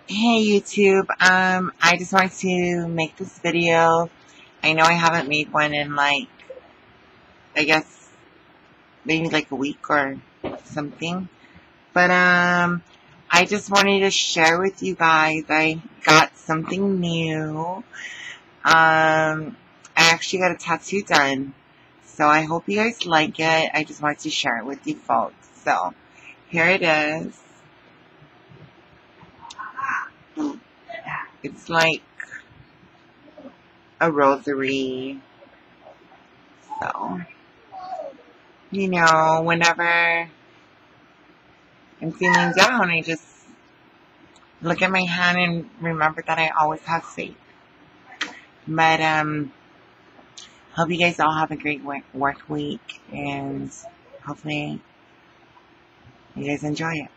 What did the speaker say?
Hey YouTube, I just wanted to make this video. I know I haven't made one in I guess maybe like a week or something. But I just wanted to share with you guys I got something new. I actually got a tattoo done. So I hope you guys like it. I just wanted to share it with you folks. So here it is. It's like a rosary. So, whenever I'm feeling down, I just look at my hand and remember that I always have faith. But, hope you guys all have a great work week, and hopefully you guys enjoy it.